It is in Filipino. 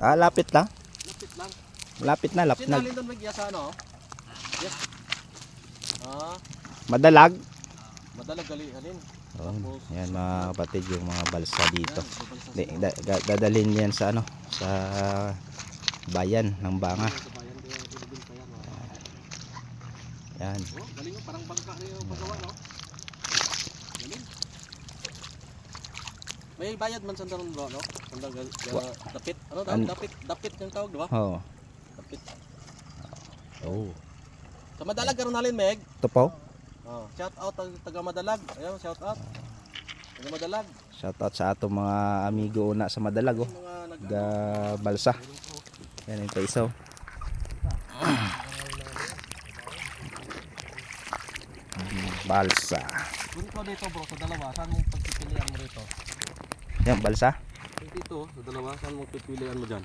Ah, lapit lang. Lapit lang. Lapit na, lapit na. Sinalin doon magyasa ano? Yes. Ah, Madalag. madalag gali alin. Oh, yan mga kapatid yung mga balsa dito. Yan, Dadalhin yan sa ano, sa bayan ng Banga. sa bayan kaya ibigin pa yan. Yan. Oh, galing mo parang bangka rin yung paggawa, no? Galing. May bayad man sa daron bro, no? Sandang dapit. Ano tawag? Dapit yung tawag, di ba? Oh. Dapit. Oh. Sa Madalag karon halin, Meg. Ito po. Oh, shout out taga Madalag. Ayun, shout out. Taga Madalag. Shoutout sa atong mga amigo na sa Madalag oh. Mga Ga balsa. Yan yung paisaw. Balsa. Kung ko dito bro, sa dalawa, saan mo pagpipilian mo rito? Yan balsa. Dito, sa dalawa, saan mo pipilian mo dyan?